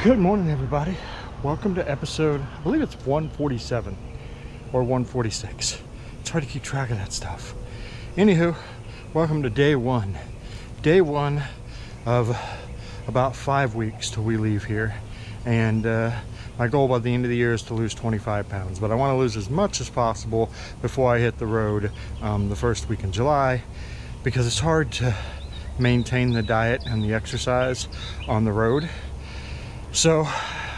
Good morning, everybody. Welcome to episode, I believe it's 147 or 146. It's hard to keep track of that stuff. Anywho, welcome to day one. Day one of about 5 weeks till we leave here. And my goal by the end of the year is to lose 25 pounds, but I want to lose as much as possible before I hit the road the first week in July, because it's hard to maintain the diet and the exercise on the road. So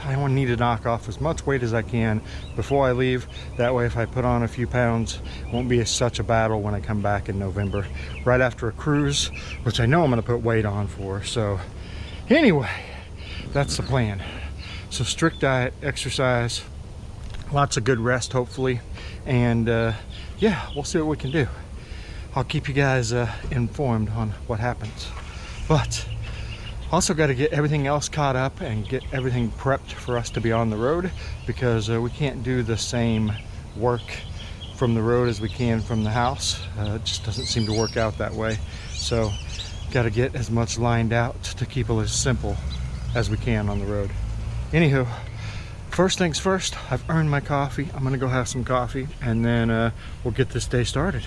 I need to knock off as much weight as I can before I leave. That way, if I put on a few pounds, it won't be such a battle when I come back in November, right after a cruise, which I know I'm going to put weight on for. So anyway, that's the plan. So strict diet, exercise, lots of good rest, hopefully. And yeah, we'll see what we can do. I'll keep you guys informed on what happens. But also got to get everything else caught up and get everything prepped for us to be on the road, because we can't do the same work from the road as we can from the house. It just doesn't seem to work out that way. So got to get as much lined out to keep it as simple as we can on the road. Anywho, first things first, I've earned my coffee. I'm gonna go have some coffee and then we'll get this day started.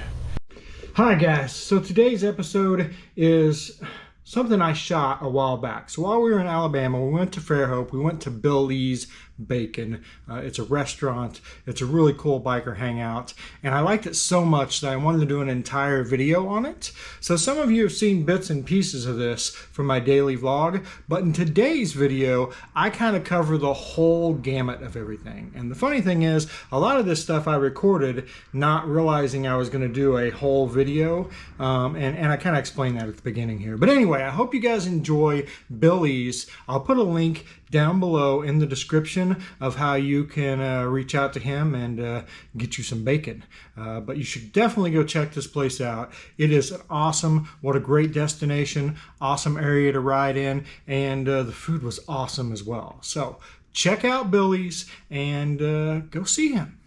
Hi guys, so today's episode is something I shot a while back. So while we were in Alabama, we went to Fairhope, we went to Billy's Bacon. It's a restaurant. It's a really cool biker hangout. And I liked it so much that I wanted to do an entire video on it. So some of you have seen bits and pieces of this from my daily vlog, but in today's video, I kind of cover the whole gamut of everything. And the funny thing is, a lot of this stuff I recorded not realizing I was going to do a whole video. And I kind of explained that at the beginning here. But anyway, I hope you guys enjoy Billy's. I'll put a link down below in the description of how you can reach out to him and get you some bacon. But you should definitely go check this place out. It is awesome. What a great destination. Awesome area to ride in. And the food was awesome as well. So check out Billy's and go see him.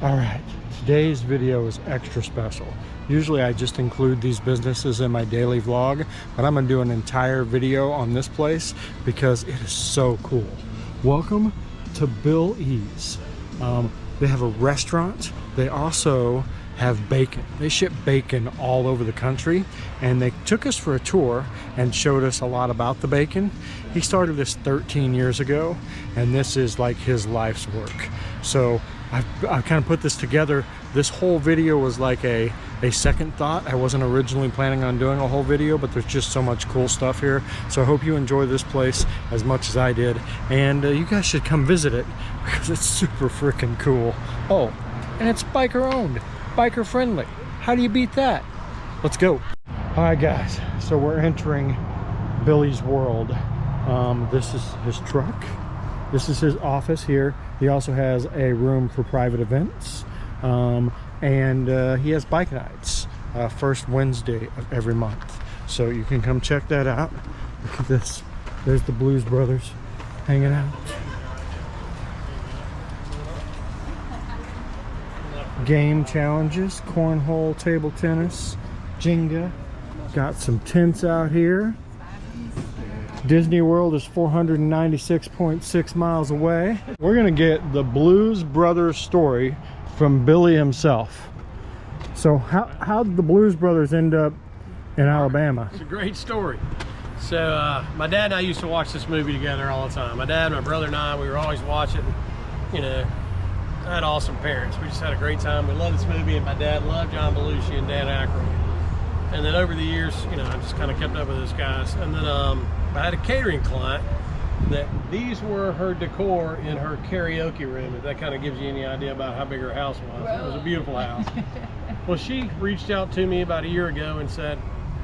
All right, today's video is extra special. Usually I just include these businesses in my daily vlog, but I'm gonna do an entire video on this place because it is so cool. Welcome to Billy's. They have a restaurant. They also have bacon. They ship bacon all over the country, and they took us for a tour and showed us a lot about the bacon. He started this 13 years ago, and this is like his life's work. So I kind of put this together. This whole video was like a second thought. I wasn't originally planning on doing a whole video, but there's just so much cool stuff here. So I hope you enjoy this place as much as I did. And you guys should come visit it because it's super freaking cool. Oh, and it's biker owned, biker friendly. How do you beat that? Let's go. All right, guys. So we're entering Billy's world. This is his truck. This is his office here. He also has a room for private events. And he has bike nights first Wednesday of every month. So you can come check that out. Look at this. There's the Blues Brothers hanging out. Game challenges, cornhole, table tennis, Jenga. Got some tents out here. Disney World is 496.6 miles away. We're gonna get the Blues Brothers story from Billy himself. So how did the Blues Brothers end up in Alabama? It's a great story. So my dad and I used to watch this movie together all the time. My dad, my brother and I, we were always watching. You know, I had awesome parents. We just had a great time. We loved this movie, and my dad loved John Belushi and Dan Aykroyd. And then over the years, you know, I just kind of kept up with those guys. And then I had a catering client that these were her decor in her karaoke room, if that kind of gives you any idea about how big her house was. It was a beautiful house. Well, she reached out to me about a year ago and said,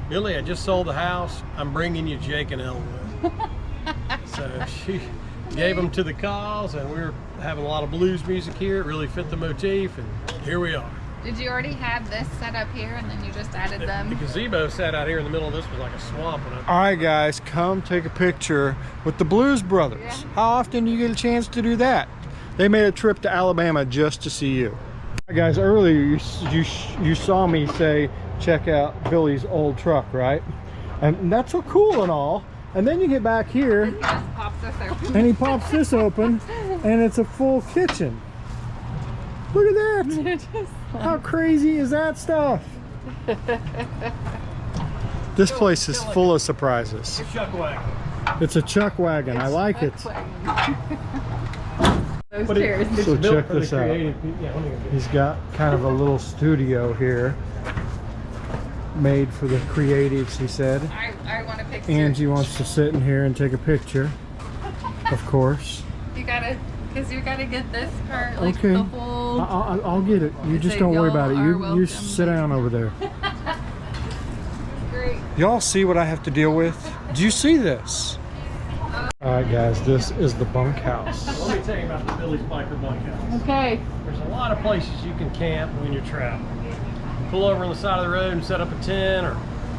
Billy, I just sold the house. I'm bringing you Jake and Elwood. So she gave them to the cause, and we were having a lot of blues music here. It really fit the motif, and here we are. Did you already have this set up here and then you just added them? The gazebo sat out here in the middle of this was like a swamp. All right, guys, come take a picture with the Blues Brothers. Yeah. How often do you get a chance to do that? They made a trip to Alabama just to see you. All right, guys, earlier you saw me say, check out Billy's old truck, right? And that's so cool and all, And then you get back here, He just pops this open. and he pops this open, and it's a full kitchen. Look at that! How crazy is that stuff? This place is full of surprises. Chuck wagon. It's a chuck wagon. I like it. Those But chairs. it's So built check for the this out. creative people. Yeah, let me go. He's got kind of a little studio here, made for the creatives, he said. I want a picture. Angie wants to sit in here and take a picture, of course. You gotta, because you gotta get this part, like Okay. the whole. I'll get it. You just Say don't worry about it. y'all are You welcome. sit down over there. Great. Y'all see what I have to deal with? Do you see this? All right, guys, this is the bunkhouse. Let me tell you about the Billy's Biker Bunkhouse. Okay. There's a lot of places you can camp when you're traveling. Pull over on the side of the road and set up a tent, or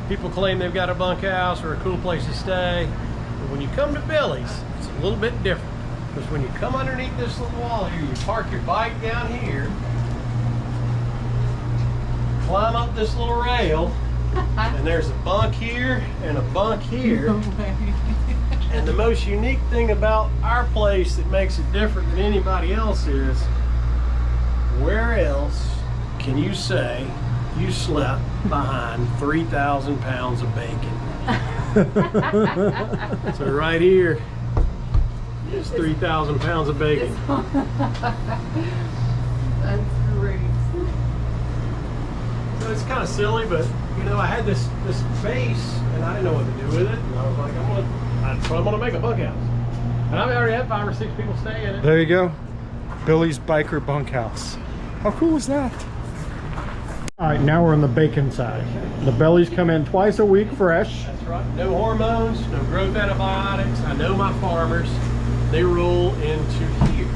people claim they've got a bunkhouse or a cool place to stay. But when you come to Billy's, it's a little bit different. Because when you come underneath this little wall here, you park your bike down here, climb up this little rail, and there's a bunk here and a bunk here. And the most unique thing about our place that makes it different than anybody else is, where else can you say you slept behind 3,000 pounds of bacon? So right here is 3,000 pounds of bacon. That's great. So it's kind of silly, but you know, I had this base and I didn't know what to do with it. And I was like, I'm gonna make a bunkhouse. And I've already had 5 or 6 people stay in it. There you go. Billy's Biker Bunkhouse. How cool is that? All right, now we're on the bacon side. The bellies come in twice a week fresh. That's right. No hormones, no growth antibiotics. I know my farmers. They roll into here,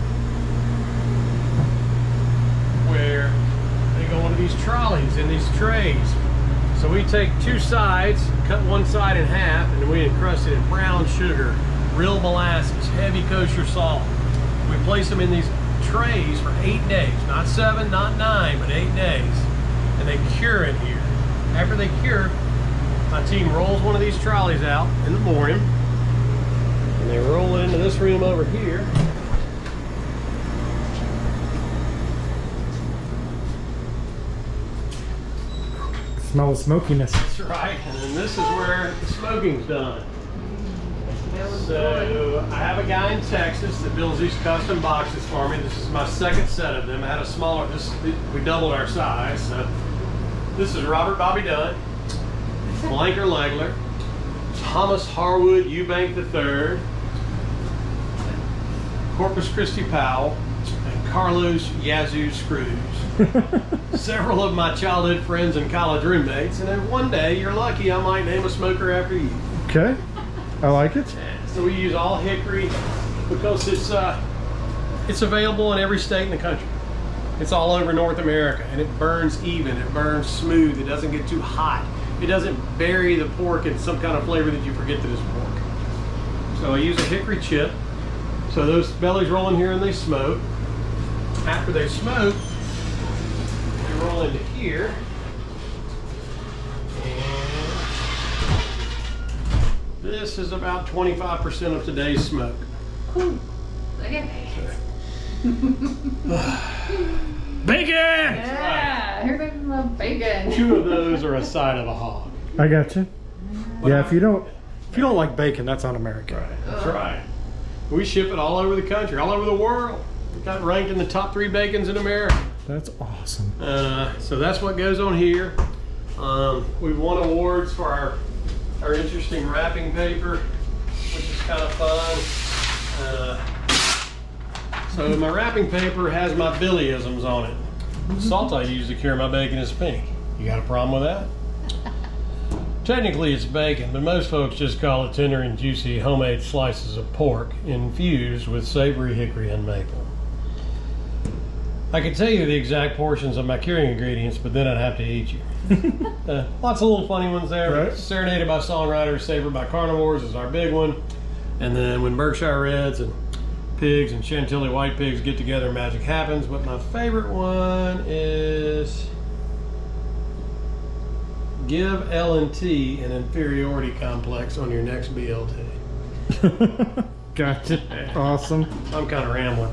where they go into these trolleys and these trays. So we take 2 sides, cut one side in half, and then we encrust it in brown sugar, real molasses, heavy kosher salt. We place them in these trays for 8 days, not 7, not 9, but 8 days. And they cure in here. After they cure, my team rolls one of these trolleys out in the morning, and they roll it into this room over here. Smell the smokiness. That's right, and then this is where the smoking's done. So I have a guy in Texas that builds these custom boxes for me. This is my 2nd set of them. I had a smaller, we doubled our size. So this is Robert Bobby Dunn, Blanker Legler, Thomas Harwood Eubank III, Corpus Christi Powell, and Carlos Yazoo Screws. Several of my childhood friends and college roommates, and then one day, you're lucky, I might name a smoker after you. Okay, I like it. So we use all hickory because it's available in every state in the country. It's all over North America, and it burns even, it burns smooth, it doesn't get too hot. It doesn't bury the pork in some kind of flavor that you forget that it's pork. So I use a hickory chip. So those bellies roll in here and they smoke. After they smoke, they roll into here. And this is about 25% of today's smoke. Look at Bacon! Yeah, everybody loves bacon. 2 of those are a side of a hog. I got you. Yeah, if you don't like bacon, that's un-American. That's right. We ship it all over the country, all over the world. We got ranked in the top 3 bacons in America. That's awesome. So that's what goes on here. We've won awards for our interesting wrapping paper, which is kind of fun. So my wrapping paper has my Billyisms on it. The salt I use to cure my bacon is pink. You got a problem with that? Technically it's bacon, but most folks just call it tender and juicy homemade slices of pork infused with savory hickory and maple. I could tell you the exact portions of my curing ingredients, but then I'd have to eat you. Lots of little funny ones there. Right. Serenaded by Songwriters, Savored by Carnivores is our big one. And then when Berkshire Reds and pigs and Chantilly white pigs get together, magic happens. But my favorite one is give L&T an inferiority complex on your next BLT. Gotcha. Awesome. I'm kind of rambling.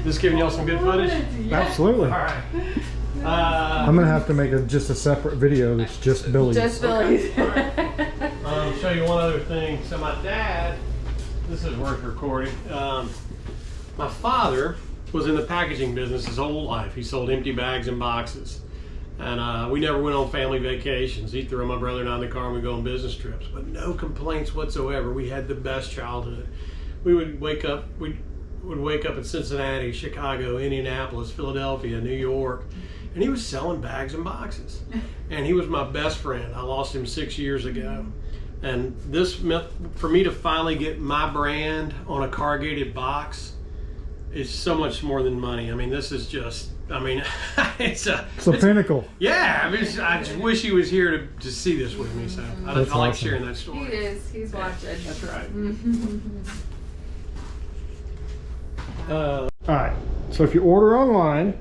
Just giving y'all some good footage? Absolutely. All right. I'm going to have to make just a separate video that's just Billy's. Just Billy's. Show you one other thing. So my dad, this is worth recording. My father was in the packaging business his whole life. He sold empty bags and boxes. And we never went on family vacations. He'd throw my brother and I in the car and we'd go on business trips. But no complaints whatsoever. We had the best childhood. We would wake up, we'd wake up in Cincinnati, Chicago, Indianapolis, Philadelphia, New York. And he was selling bags and boxes. And he was my best friend. I lost him 6 years ago. And this meant for me to finally get my brand on a corrugated box is so much more than money. I mean, this is just, I mean, it's a pinnacle. Yeah, I mean, I just wish he was here to see this with me. So I like awesome. sharing that story. He is. He's watching. That's right. All right. So if you order online,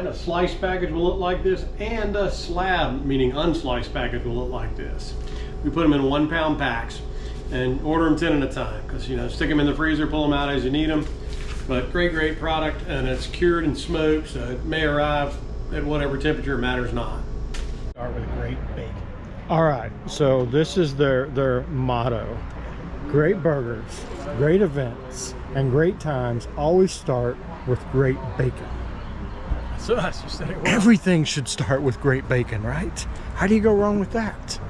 a sliced package will look like this, and a slab, meaning unsliced package, will look like this. We put them in 1 pound packs and order them 10 at a time because, you know, stick them in the freezer, pull them out as you need them. But great product, and it's cured and smoked, so it may arrive at whatever temperature, matters not. Start with great bacon. all right. So this is their motto: great burgers, great events, and great times always start with great bacon. So that's just said it well. Everything should start with great bacon, right? How do you go wrong with that?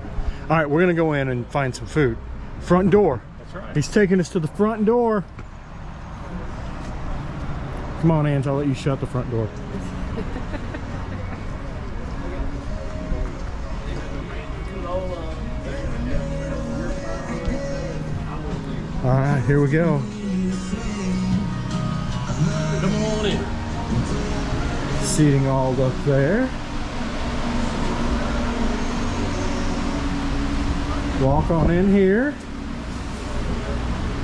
All right, we're gonna go in and find some food. Front door. That's right. He's taking us to the front door. Come on, Ange, I'll let you shut the front door. All right, here we go. Come on in. Seating all up there. Walk on in here.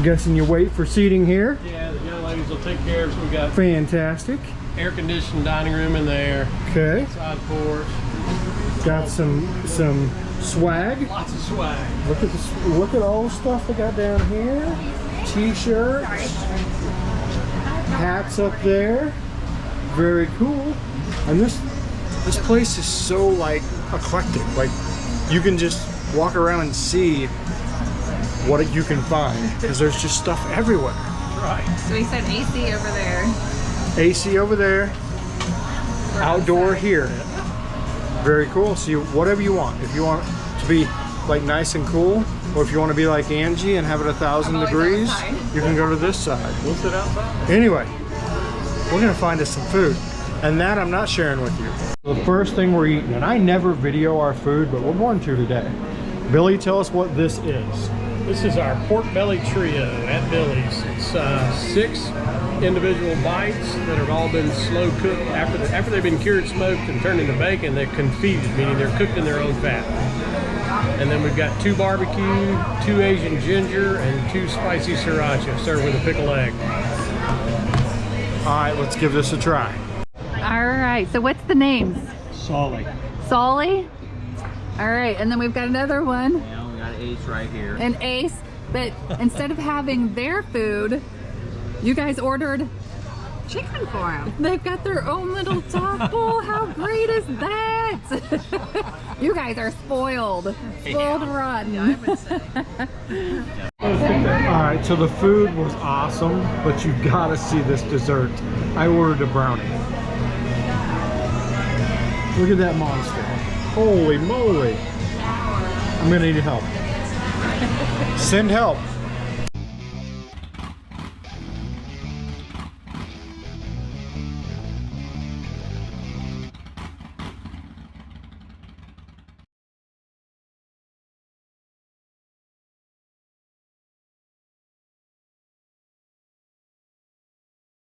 Guessing you wait for seating here. Yeah, the young ladies will take care of us. We got Fantastic. air-conditioned dining room in there. Okay. Side porch. Got some swag. Lots of swag. Look at this. Look at all the stuff they got down here. T-shirts. Hats up there. Very cool. And this place is so like eclectic. Like you can just walk around and see what you can find because there's just stuff everywhere. Right. So he said AC over there. AC over there. Outdoor here. Very cool. So whatever you want. If you want to be like nice and cool, or if you want to be like Angie and have it 1,000 degrees, you can go to this side. We'll sit outside. Anyway, we're gonna find us some food, and that I'm not sharing with you. The first thing we're eating, and I never video our food, but we're going to today. Billy, tell us what this is. This is our pork belly trio at Billy's. It's 6 individual bites that have all been slow cooked. After they've been cured, smoked, and turned into bacon, they're confit, meaning they're cooked in their own fat. And then we've got 2 barbecue, 2 Asian ginger, and 2 spicy sriracha served with a pickled egg. All right, let's give this a try. All right, so what's the names? Solid. Solly? All right, and then we've got another one. Yeah, we got Ace right here. An Ace, but instead of having their food, you guys ordered chicken for them. They've got their own little taco. How great is that? You guys are spoiled. Spoiled rotten. All right, so the food was awesome, but you gotta see this dessert. I ordered a brownie. Look at that monster. Holy moly. I'm gonna need help. Send help.